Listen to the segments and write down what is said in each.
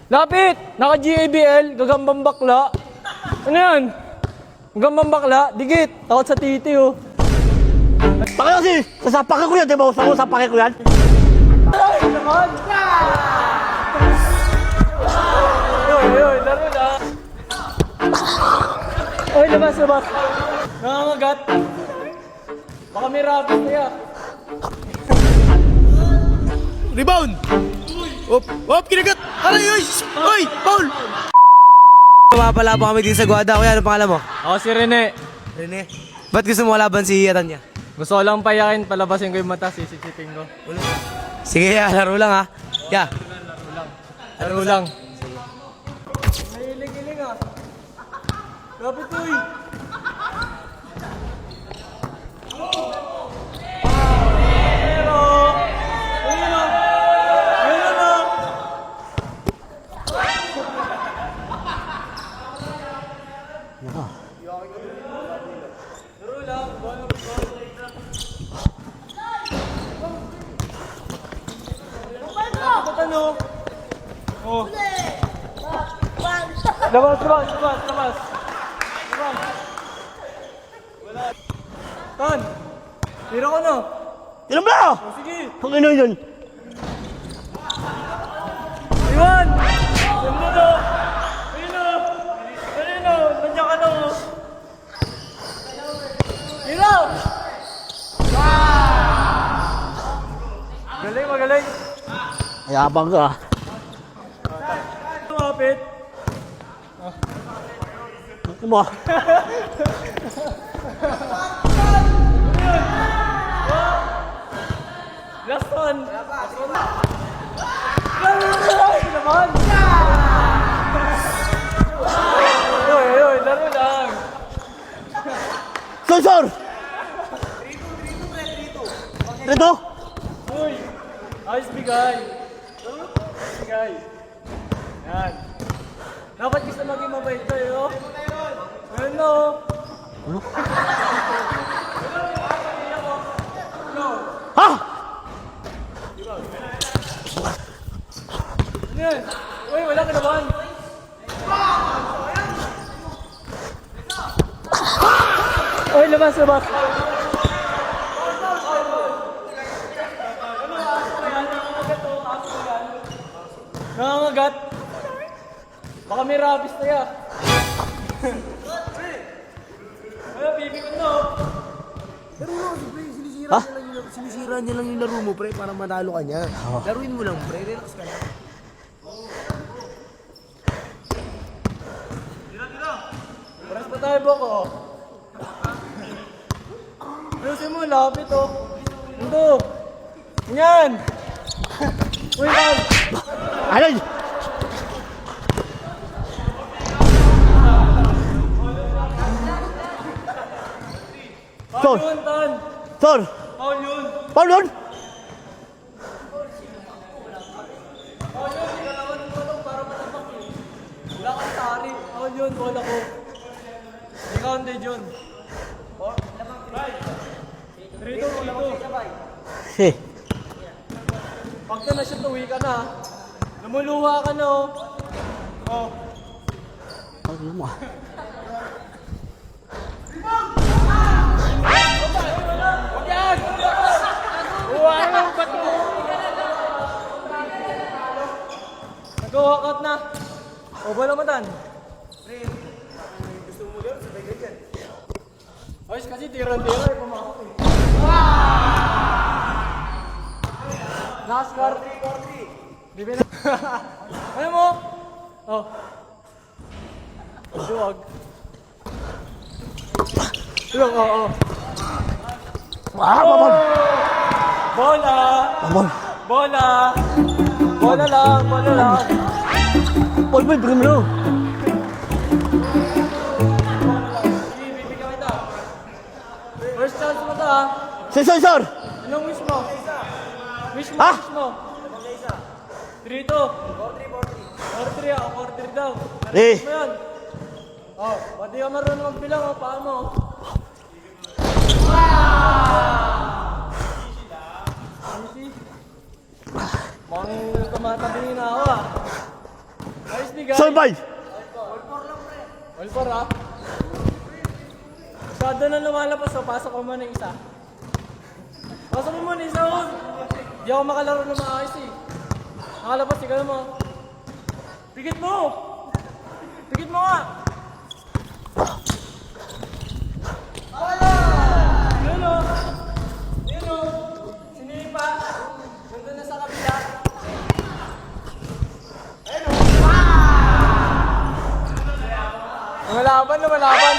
Lapit! Naka-GABL, gagambang bakla. Ano yan? Gagambang bakla, digit. Takot sa titi, oh. Baka kasi, sasapakin ko yan, di ba? Sasapakin ko yan. Ay, naman! Yoy, laro na. Oy, labas. Nangangagat. Baka may rabbit kaya. Rebound! Op, kinagat! Aray, oy, Paul! Mapapalaban kami dito sa Guada. Kuya, ano pangalan mo? Ako si Rene. Rene. Ba't gusto mo laban si Atanya? Gusto ko lang payakin, palabasin ko yung mata, sisipin ko. Sige, laro lang ha. Yeah. Laro lang. May iling-iling ah. Lapit ko eh. Ano? Oh. Labas. Tan! Tira ko na! Ilan ba? Oh, sige! Ang ino yun. Iwan! Yan mo na! Ayun o! Nandiyan ka na o! Tira! Magaling! Ayabang ka. Tumapit! Ano mo? Last one! Ay, naman! Yoy, laro lang! Sonsor! Rito? Uy! Ayos bigay! Yan! Dapat gusto maging mabait kayo! Ayun na o! Ha? Ano yan? Uy, wala ka naman! Uy, labas! Nangangagat! Baka may rabies na yan! Ay, bibigyan na oh! Pero no, pre, Ha? sinisira niya lang yung laro mo, pre, para manalo ka niya. Laruin mo lang, pre, relax ka lang. Paras pa tayo, Boko. Ayusin mo, lapit, oh. Ito. Yan. Uy, Val. Alay! Paul yun, Tan. Sor! Paul yun. Paul yun? Hindi ka naman tulong para matapak eh. Wala kang tari. Paul yun, wala ko. Ikaw hindi, John. Rito. Si. Pag ka na siya, tuwi ka na. Namuluha ka na, oh. Oh. Ano mo? Huwag yan! Uwayo, bato! Nag-walkout na. O, bola matan. Gusto mo lang, sabay ganyan. Ayos kasi tira-tira, pumakot eh. NASCAR. Bibi na. Ano mo? Oh. Duwag. Duwag, oo. Mamon! Bola! Mamon! Bola! Bola lang! Paul, bigyan mo lang. Bibigyan kita. First chance mo to ha. Si Sonsor! Anong wish mo? Wish mo, Ha? wish mo. 3-2. 4-3 ako, 4-3 daw. Eh. Mo yan. Oh, pati ka marunong magbilang oh, paano? Easy. Mukhang tumatabi na ako ah. bigay. Solbay! All four ah. Masyado na lumalabas so pasok ko muna yung isa. Pasok mo muna isa oh. Di ako makalaro na maayos eh. Nakalabas, ikaw mo. Pigit mo! Pigit mo nga! Yun o! Yun o! Sinipa! Nandun na sa kabila. Ayun o! Lumalaban, lumalaban!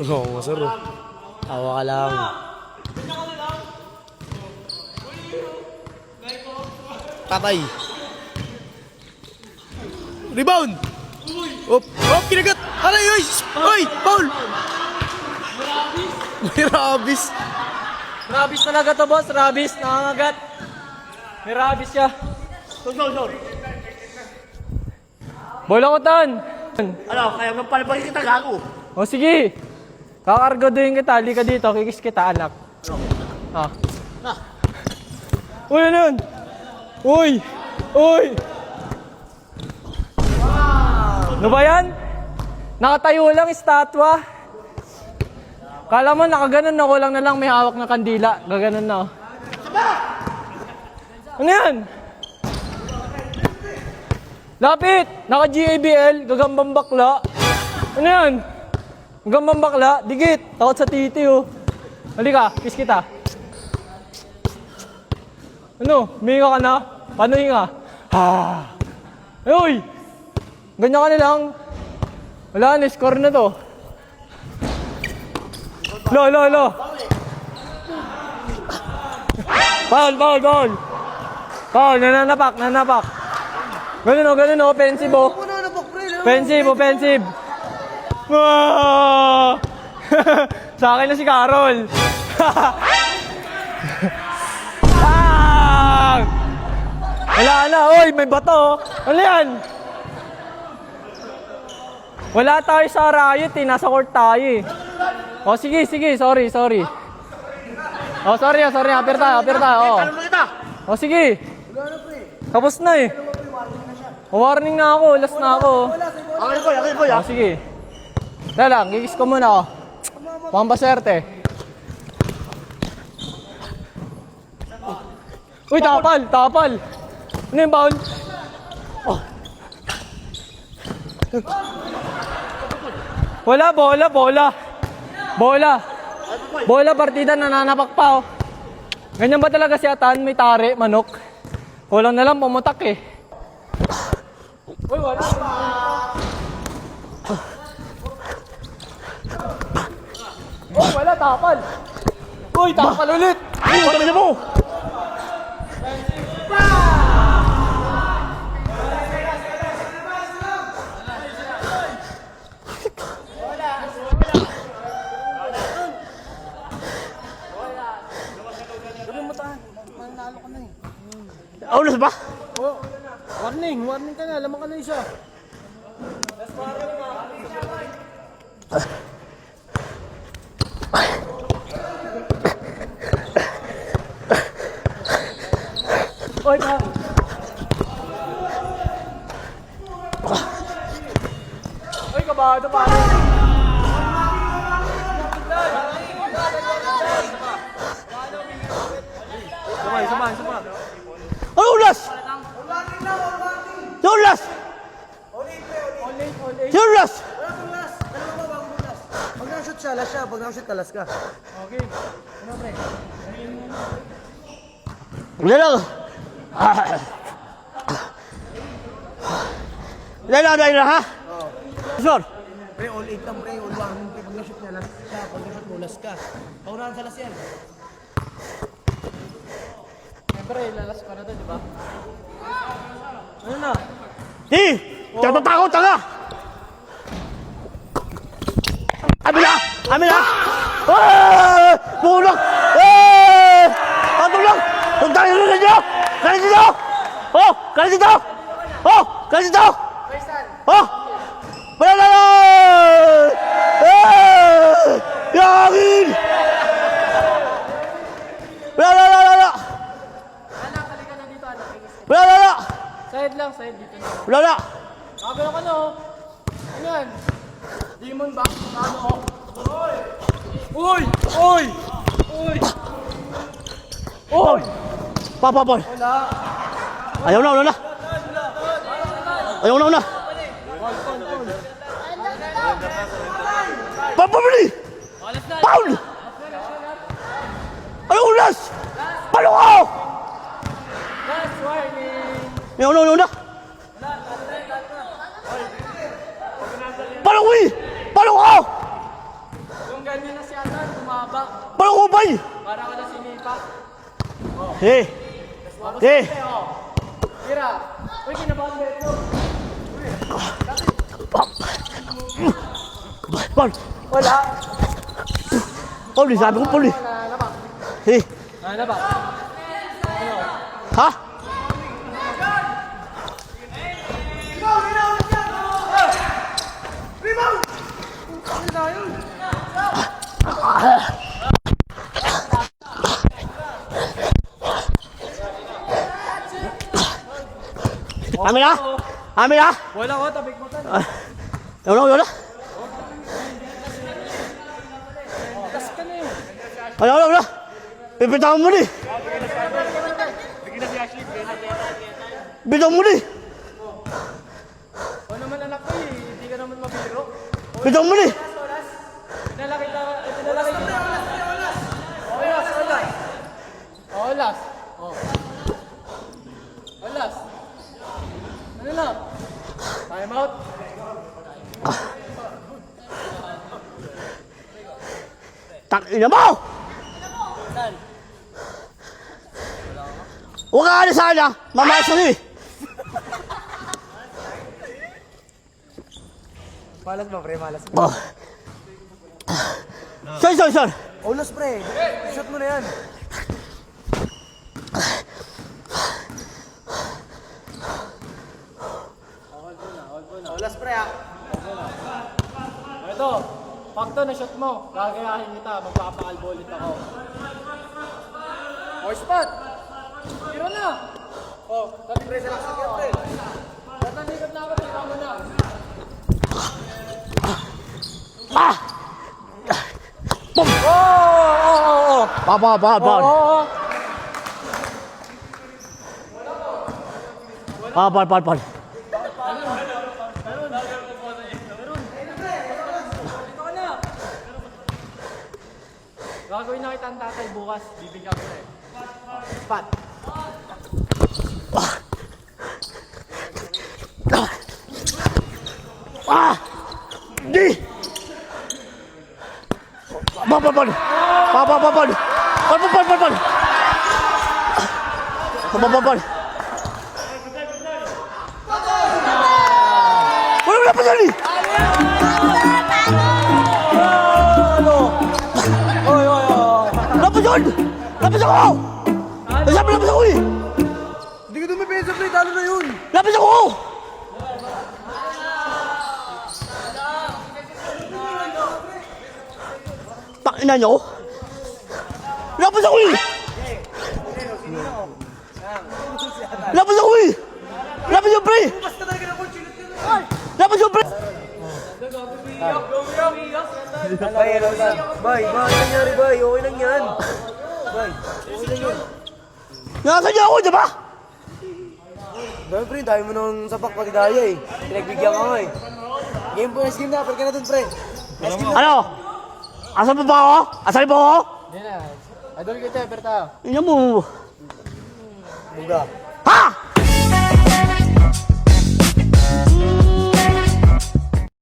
Oo, masaro. Tawa ka lang. Tatay. Rebound! Op! Op! Kinagat! Aray! Oy! Oy! Paul! May rabis! Rabis talaga to boss, rabis, nangangagat. May rabis siya. Sol. Bola ko tan. Ano, kaya mo palipagin kita gago. O sige. Kakargaduhin kita, halika dito, kikis kita anak. Ah. Uy, ano yun? Uy! Uy! Ano ba yan? Nakatayo lang, estatwa. Kala mo nakaganon na, kulang na lang may hawak na kandila. Gaganon na. Ano yan? Lapit! Naka-GABL, gagambang bakla. Ano yan? Gagambang bakla, digit. Takot sa titi oh. Halika, kiss kita. Ano? Huminga ka na? Paano hinga? Ha! Uy! Ganyan ka na lang. Wala na, score na to. Lo. Foul. Foul, nananapak. Ganun o, offensive o. Offensive. Wow! Sa akin na si Carol. Ah! Wala na, oy, may bato. Ano yan? Wala tayo sa riot eh, nasa court tayo eh. O sige, sorry. O sorry, apir tayo. Tanong mo kita. O sige. Tapos na eh. O warning na ako, last na ako. Akin ko. O sige. Dahil lang, gigis ko muna ako. Pampaserte. Uy, tapal. Ano yung foul? Wala, bola, partida, nananapak pa oh. Ganyan ba talaga si Atan? May tare, manok. Kulang na lang, pumutak eh. Uy, wala. Oh, wala, tapal. Uy, tapal ulit. Pagkakita mo. Aulos ba? Warning ka na. Lamang ka na isa. Oy, pa. Oy, kabado pa. Sumay. Ano ulas? Yung ulas? Yung ulas? Pag na-shoot siya, last siya. Pag na-shoot ka, last ka. Okay. Wala lang. Wala lang ha? Sure. Pre, all 8 lang pre. All 1. Pag na-shoot niya, last siya. Pag na-shoot mo, last ka. Paunahan sa last yan. Siyempre, lalas pa na to, di ba? Ano na? Di! Tatakot ka! Amin ha! Bulok! Patulog! Huwag tayo rin ninyo! Kalit dito! Kalit dito! Wala na! Ano yan? Demon ba? Ano? Uy! Uy! Uy! Paul! Paul! Wala. Ayaw na. Ayaw na. Paul! Paul! Ayaw ulas! Palo ko! Last warning. Ayaw na. Palo ko eh! Palo ko! Yung ganyan na si Atan, tumaba. Palo ko bay! Para ka na sinipa. Eh! Eh! Tira. Uy, kinabahan ba ito? Paul! Wala. Paul, sabi ko Paul eh! Wala ba? Eh! Wala ba? Ha? Amin na! Amin na! Wala ko, tabik mo tan. Ayaw na! Tas ka na yun. Ayaw na! Pipitawan mo ni! Bitaw mo ni! O naman anak ko eh, hindi ka naman mabiro. Bitaw mo ni! Pinalakita ka, pinalakita ka. Olas. Olas. Oh. Olas. Ano na? Time out. Takina mo! Huwag ka alis sa kanya! Mamayas mo ni! Malas ba, pre? Malas. Oh. Sir! Ulas, pre. Shoot mo na yan. Ulas, pre, ah. Ito, pakto na shot mo. Gagayahin kita, magpapakalbo ulit ako. O, spot! Tira na! O, dali pre, sa laksak yan, pre. Tatalikod na ako, tira mo na. Ah! Oo! Paul! Paul! Dito ka na! Gagawin na kita ang tatay bukas. Bibigyan ko na eh. Spot! Ah! Di! Paul! Paul! Wala pa dyan eh! Oy! Lapos yun! Lapos ako! Nasabi lapos ako eh! Hindi ka dumipensa, pre. Talo na yun. Lapos ako! Pakina nyo! Lapos ako eh! Lapos ako eh! Lapos yung pre! Lapos yung pre! Bay, ano lang? Bay, nangyari, bay. Okay lang yan. Bay, okay lang yan. Nasa niyo ako, di ba? Bay, pre, dahil mo nung sapak pati daya eh. Pinagbigyan ka nga eh. Game po, next game na. Pwede ka na dun, pre. Next game na. Ano? Asan pa ba ako? Asan pa ako? Hindi na. Idol kita, Berta. Ina mo. Buga.